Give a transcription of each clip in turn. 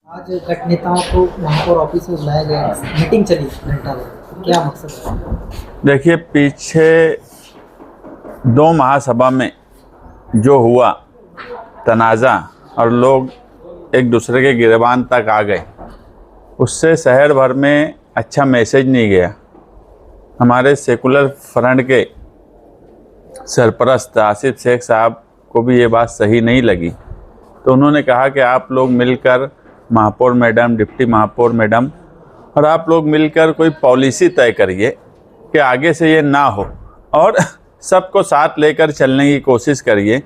आज गट नेताओं को महापौर ऑफिस में बुलाया गया, मीटिंग चली घंटा भर, क्या मकसद है? देखिए, पीछे 2 महासभा में जो हुआ तनाज़ा और लोग एक दूसरे के गिरबान तक आ गए, उससे शहर भर में अच्छा मैसेज नहीं गया। हमारे सेकुलर फ्रंट के सरपरस्त आसिफ शेख साहब को भी ये बात सही नहीं लगी, तो उन्होंने कहा कि आप लोग मिलकर महापौर मैडम, डिप्टी महापौर मैडम और आप लोग मिलकर कोई पॉलिसी तय करिए कि आगे से ये ना हो और सबको साथ लेकर चलने की कोशिश करिए।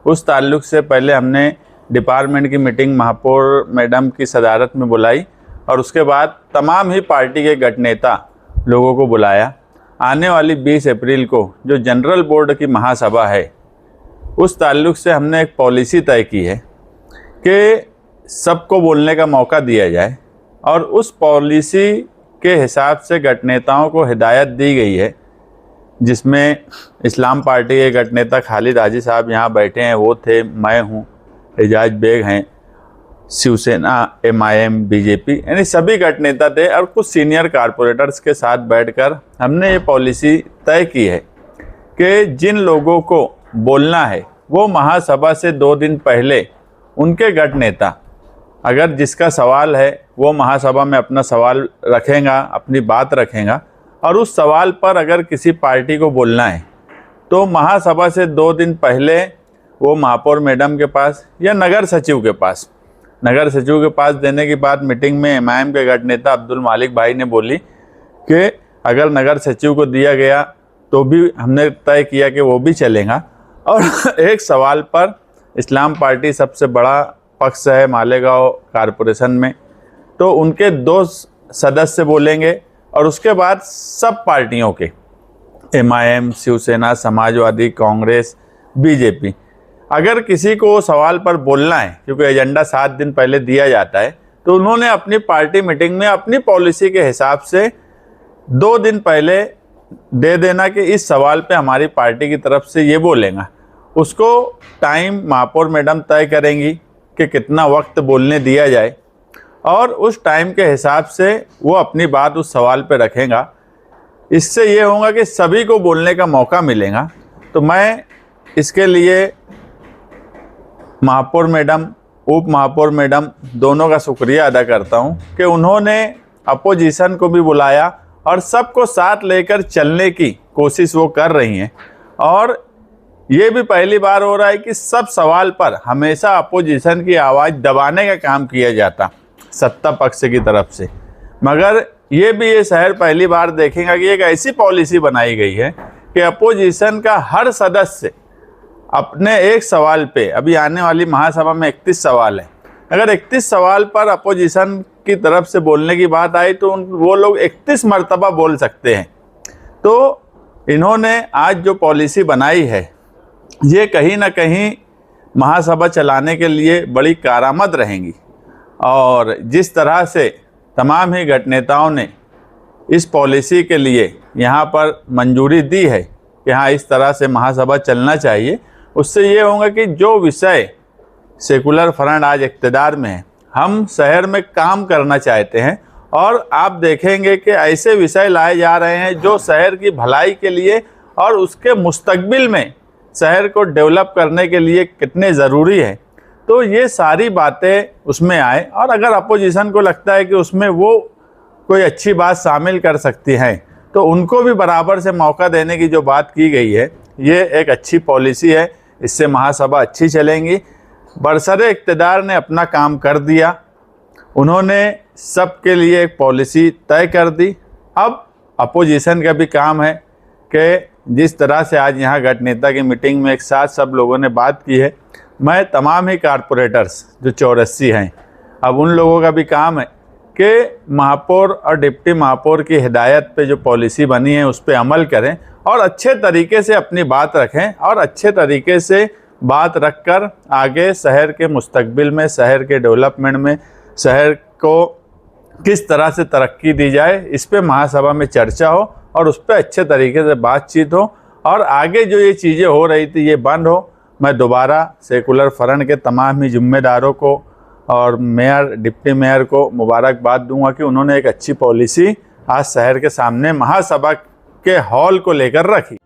उस ताल्लुक़ से पहले हमने डिपार्टमेंट की मीटिंग महापौर मैडम की सदारत में बुलाई और उसके बाद तमाम ही पार्टी के गट नेता लोगों को बुलाया। आने वाली 20 अप्रैल को जो जनरल बोर्ड की महासभा है, उस ताल्लुक़ से हमने एक पॉलिसी तय की है कि सबको बोलने का मौका दिया जाए और उस पॉलिसी के हिसाब से गट नेताओं को हिदायत दी गई है, जिसमें इस्लाम पार्टी के गट नेता खालिद हाजी साहब यहाँ बैठे हैं, वो थे, मैं हूँ, एजाज बेग हैं, शिवसेना, MIM, BJP, यानी सभी गट नेता थे और कुछ सीनियर कारपोरेटर्स के साथ बैठकर हमने ये पॉलिसी तय की है कि जिन लोगों को बोलना है वो महासभा से 2 दिन पहले उनके गट नेता, अगर जिसका सवाल है वो महासभा में अपना सवाल रखेगा, अपनी बात रखेगा और उस सवाल पर अगर किसी पार्टी को बोलना है तो महासभा से 2 दिन पहले वो महापौर मैडम के पास या नगर सचिव के पास देने की बात मीटिंग में MIM के गट नेता अब्दुल मालिक भाई ने बोली कि अगर नगर सचिव को दिया गया तो भी हमने तय किया कि वो भी चलेगा। और एक सवाल पर इस्लाम पार्टी सबसे बड़ा पक्ष है मालेगांव कारपोरेशन में, तो उनके 2 सदस्य बोलेंगे और उसके बाद सब पार्टियों के MIM, शिवसेना, समाजवादी, कांग्रेस, BJP, अगर किसी को सवाल पर बोलना है, क्योंकि एजेंडा 7 दिन पहले दिया जाता है, तो उन्होंने अपनी पार्टी मीटिंग में अपनी पॉलिसी के हिसाब से 2 दिन पहले दे देना कि इस सवाल पे हमारी पार्टी की तरफ से ये बोलेगा। उसको टाइम महापौर मैडम तय करेंगी कि कितना वक्त बोलने दिया जाए और उस टाइम के हिसाब से वो अपनी बात उस सवाल पे रखेगा। इससे ये होगा कि सभी को बोलने का मौका मिलेगा। तो मैं इसके लिए महापौर मैडम, उप महापौर मैडम दोनों का शुक्रिया अदा करता हूँ कि उन्होंने अपोजिशन को भी बुलाया और सबको साथ लेकर चलने की कोशिश वो कर रही हैं। और ये भी पहली बार हो रहा है कि सब सवाल पर हमेशा अपोजिशन की आवाज़ दबाने का काम किया जाता सत्ता पक्ष की तरफ से, मगर ये शहर पहली बार देखेगा कि एक ऐसी पॉलिसी बनाई गई है कि अपोजिशन का हर सदस्य अपने एक सवाल पे, अभी आने वाली महासभा में 31 सवाल है, अगर 31 सवाल पर अपोजिशन की तरफ से बोलने की बात आई तो वो लोग 31 मरतबा बोल सकते हैं। तो इन्होंने आज जो पॉलिसी बनाई है ये कहीं ना कहीं महासभा चलाने के लिए बड़ी कारआमद रहेंगी। और जिस तरह से तमाम ही गट नेताओं ने इस पॉलिसी के लिए यहाँ पर मंजूरी दी है कि हाँ इस तरह से महासभा चलना चाहिए, उससे ये होगा कि जो विषय सेकुलर फ्रंट आज इक़्तिदार में है, हम शहर में काम करना चाहते हैं और आप देखेंगे कि ऐसे विषय लाए जा रहे हैं जो शहर की भलाई के लिए और उसके मुस्तकबिल में शहर को डेवलप करने के लिए कितने ज़रूरी है। तो ये सारी बातें उसमें आए और अगर अपोजिशन को लगता है कि उसमें वो कोई अच्छी बात शामिल कर सकती हैं तो उनको भी बराबर से मौका देने की जो बात की गई है, ये एक अच्छी पॉलिसी है। इससे महासभा अच्छी चलेंगी। बरसरे इक़्तिदार ने अपना काम कर दिया, उन्होंने सबके लिए एक पॉलिसी तय कर दी। अब अपोजिशन का भी काम है कि जिस तरह से आज यहाँ गट नेता की मीटिंग में एक साथ सब लोगों ने बात की है, मैं तमाम ही कारपोरेटर्स जो 84 हैं, अब उन लोगों का भी काम है कि महापौर और डिप्टी महापौर की हिदायत पे जो पॉलिसी बनी है उस पर अमल करें और अच्छे तरीके से अपनी बात रखें और अच्छे तरीके से बात रखकर आगे शहर के मुस्तकबिल में, शहर के डेवलपमेंट में, शहर को किस तरह से तरक्की दी जाए, इस पे महासभा में चर्चा हो और उस पर अच्छे तरीके से बातचीत हो और आगे जो ये चीज़ें हो रही थी ये बंद हो। मैं दोबारा सेकुलर फ्रंट के तमाम ही जिम्मेदारों को और मेयर डिप्टी मेयर को मुबारकबाद दूंगा कि उन्होंने एक अच्छी पॉलिसी आज शहर के सामने महासभा के हॉल को लेकर रखी।